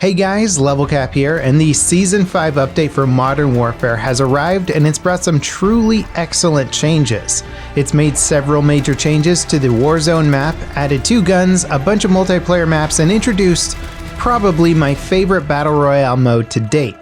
Hey guys, LevelCap here, and the Season 5 update for Modern Warfare has arrived and it's brought some truly excellent changes. It's made several major changes to the Warzone map, added 2 guns, a bunch of multiplayer maps, and introduced probably my favorite Battle Royale mode to date.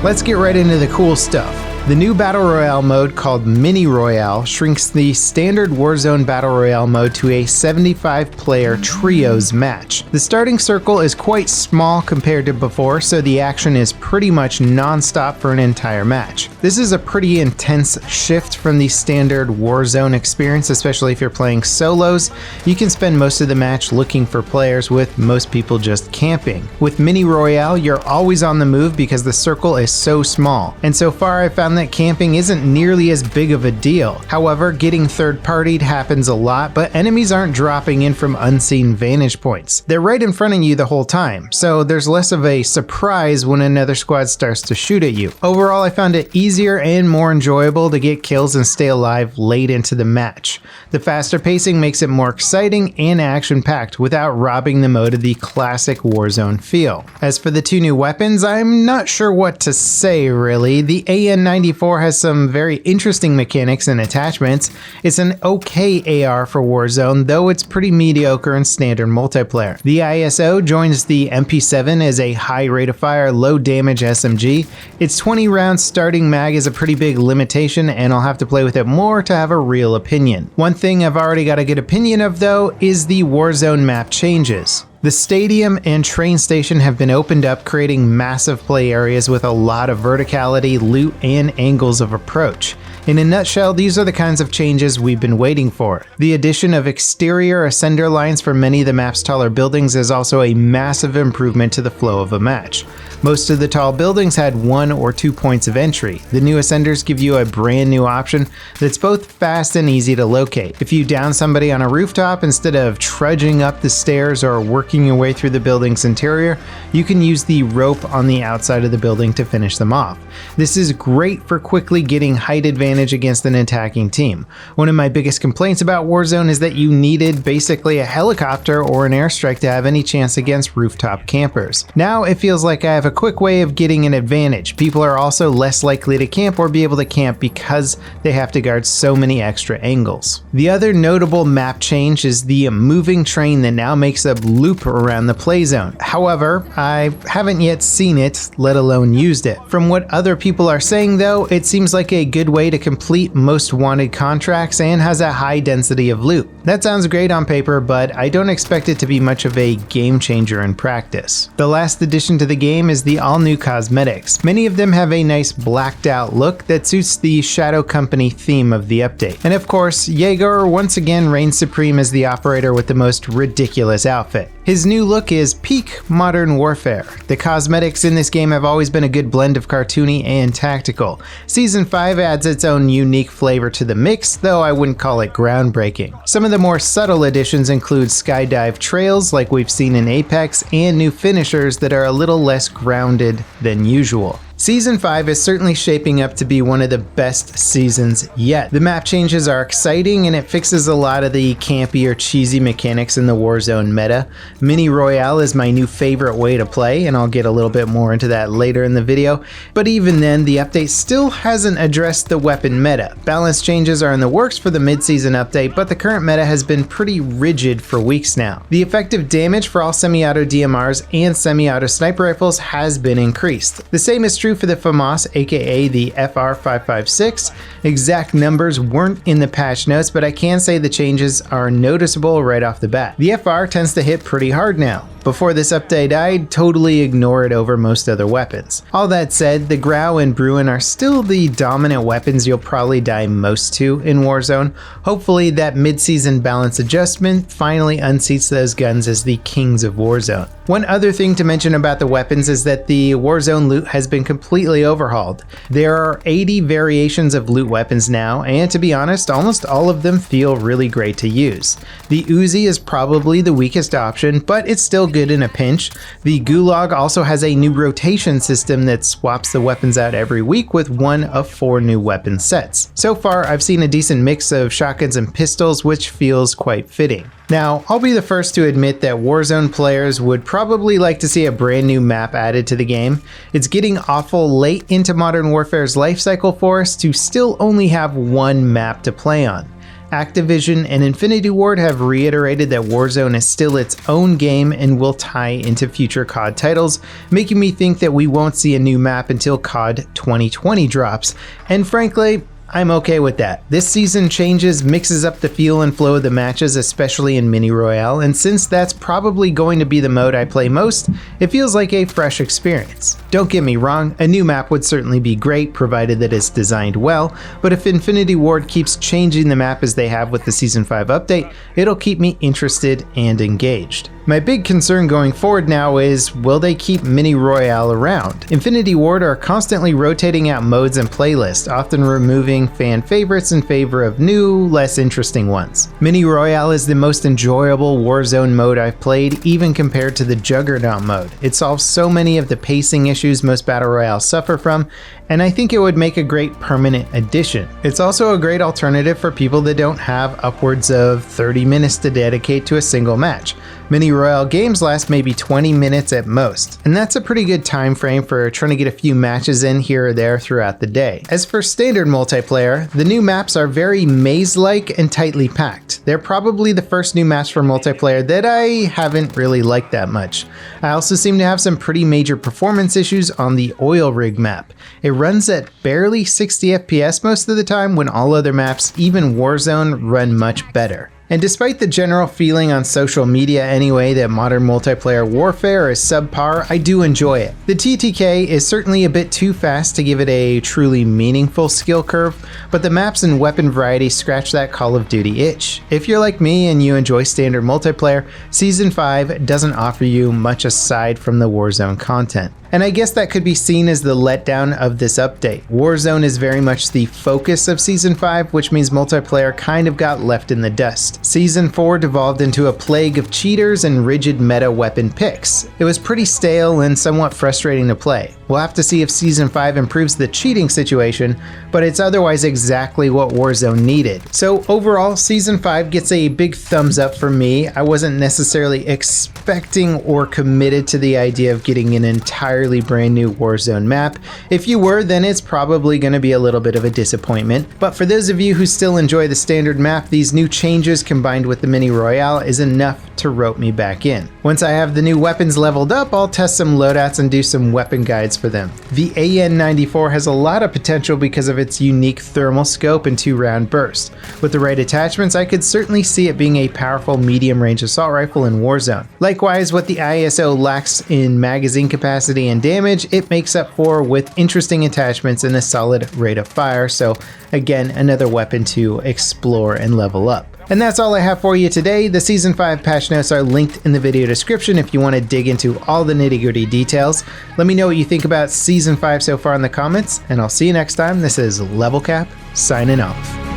Let's get right into the cool stuff. The new Battle Royale mode called Mini Royale shrinks the standard Warzone Battle Royale mode to a 75-player trios match. The starting circle is quite small compared to before, so the action is pretty much non-stop for an entire match. This is a pretty intense shift from the standard Warzone experience, especially if you're playing solos. You can spend most of the match looking for players, with most people just camping. With Mini Royale, you're always on the move because the circle is so small, and so far I've found that camping isn't nearly as big of a deal. However, getting third-partied happens a lot, but enemies aren't dropping in from unseen vantage points. They're right in front of you the whole time, so there's less of a surprise when another squad starts to shoot at you. Overall, I found it easier and more enjoyable to get kills and stay alive late into the match. The faster pacing makes it more exciting and action-packed without robbing the mode of the classic Warzone feel. As for the 2 new weapons, I'm not sure what to say really. The AN-94 has some very interesting mechanics and attachments. It's an okay AR for Warzone, though it's pretty mediocre in standard multiplayer. The ISO joins the MP7 as a high rate of fire, low damage SMG. Its 20 round starting mag is a pretty big limitation, and I'll have to play with it more to have a real opinion. One thing I've already got a good opinion of though is the Warzone map changes. The stadium and train station have been opened up, creating massive play areas with a lot of verticality, loot, and angles of approach. In a nutshell, these are the kinds of changes we've been waiting for. The addition of exterior ascender lines for many of the map's taller buildings is also a massive improvement to the flow of a match. Most of the tall buildings had 1 or 2 points of entry. The new ascenders give you a brand new option that's both fast and easy to locate. If you down somebody on a rooftop, instead of trudging up the stairs or working your way through the building's interior, you can use the rope on the outside of the building to finish them off. This is great for quickly getting height advantage against an attacking team. One of my biggest complaints about Warzone is that you needed basically a helicopter or an airstrike to have any chance against rooftop campers. Now it feels like I have a quick way of getting an advantage. People are also less likely to camp or be able to camp because they have to guard so many extra angles. The other notable map change is the moving train that now makes a loop around the play zone. However, I haven't yet seen it, let alone used it. From what other people are saying though, it seems like a good way to complete most wanted contracts and has a high density of loot. That sounds great on paper, but I don't expect it to be much of a game changer in practice. The last addition to the game is the all-new cosmetics. Many of them have a nice blacked out look that suits the Shadow Company theme of the update. And of course, Jaeger once again reigns supreme as the operator with the most ridiculous outfit. His new look is peak Modern Warfare. The cosmetics in this game have always been a good blend of cartoony and tactical. Season 5 adds its own unique flavor to the mix, though I wouldn't call it groundbreaking. Some of the more subtle additions include skydive trails like we've seen in Apex, and new finishers that are a little less grounded than usual. Season 5 is certainly shaping up to be one of the best seasons yet. The map changes are exciting and it fixes a lot of the campy or cheesy mechanics in the Warzone meta. Mini Royale is my new favorite way to play, and I'll get a little bit more into that later in the video. But even then, the update still hasn't addressed the weapon meta. Balance changes are in the works for the mid-season update, but the current meta has been pretty rigid for weeks now. The effective damage for all semi-auto DMRs and semi-auto sniper rifles has been increased. The same is true for the FAMAS, aka the FR556. Exact numbers weren't in the patch notes, but I can say the changes are noticeable right off the bat. The FR tends to hit pretty hard now. Before this update, I'd totally ignore it over most other weapons. All that said, the Grau and Bruin are still the dominant weapons you'll probably die most to in Warzone. Hopefully that mid-season balance adjustment finally unseats those guns as the kings of Warzone. One other thing to mention about the weapons is that the Warzone loot has been completely overhauled. There are 80 variations of loot weapons now, and to be honest, almost all of them feel really great to use. The Uzi is probably the weakest option, but it's still good in a pinch. The Gulag also has a new rotation system that swaps the weapons out every week with one of 4 new weapon sets. So far, I've seen a decent mix of shotguns and pistols, which feels quite fitting. Now, I'll be the first to admit that Warzone players would probably like to see a brand new map added to the game. It's getting awful late into Modern Warfare's lifecycle for us to still only have one map to play on. Activision and Infinity Ward have reiterated that Warzone is still its own game and will tie into future COD titles, making me think that we won't see a new map until COD 2020 drops, and frankly, I'm okay with that. This season changes, mixes up the feel and flow of the matches, especially in Mini Royale, and since that's probably going to be the mode I play most, it feels like a fresh experience. Don't get me wrong, a new map would certainly be great, provided that it's designed well, but if Infinity Ward keeps changing the map as they have with the Season 5 update, it'll keep me interested and engaged. My big concern going forward now is, will they keep Mini Royale around? Infinity Ward are constantly rotating out modes and playlists, often removing fan favorites in favor of new, less interesting ones. Mini Royale is the most enjoyable Warzone mode I've played, even compared to the Juggernaut mode. It solves so many of the pacing issues most Battle Royales suffer from, and I think it would make a great permanent addition. It's also a great alternative for people that don't have upwards of 30 minutes to dedicate to a single match. Mini Royale games last maybe 20 minutes at most, and that's a pretty good time frame for trying to get a few matches in here or there throughout the day. As for standard multiplayer, the new maps are very maze-like and tightly packed. They're probably the first new maps for multiplayer that I haven't really liked that much. I also seem to have some pretty major performance issues on the oil rig map. It runs at barely 60 FPS most of the time when all other maps, even Warzone, run much better. And despite the general feeling on social media anyway that modern multiplayer warfare is subpar, I do enjoy it. The TTK is certainly a bit too fast to give it a truly meaningful skill curve, but the maps and weapon variety scratch that Call of Duty itch. If you're like me and you enjoy standard multiplayer, Season 5 doesn't offer you much aside from the Warzone content. And I guess that could be seen as the letdown of this update. Warzone is very much the focus of Season 5, which means multiplayer kind of got left in the dust. Season 4 devolved into a plague of cheaters and rigid meta weapon picks. It was pretty stale and somewhat frustrating to play. We'll have to see if Season 5 improves the cheating situation, but it's otherwise exactly what Warzone needed. So overall, Season 5 gets a big thumbs up for me. I wasn't necessarily expecting or committed to the idea of getting an entirely brand new Warzone map. If you were, then it's probably going to be a little bit of a disappointment. But for those of you who still enjoy the standard map, these new changes combined with the Mini Royale is enough to rope me back in. Once I have the new weapons leveled up, I'll test some loadouts and do some weapon guides for them. The AN-94 has a lot of potential because of its unique thermal scope and 2-round burst. With the right attachments, I could certainly see it being a powerful medium-range assault rifle in Warzone. Likewise, what the ISO lacks in magazine capacity and damage, it makes up for with interesting attachments and a solid rate of fire, so again, another weapon to explore and level up. And that's all I have for you today. The Season 5 patch notes are linked in the video description if you want to dig into all the nitty-gritty details. Let me know what you think about Season 5 so far in the comments, and I'll see you next time. This is LevelCap, signing off.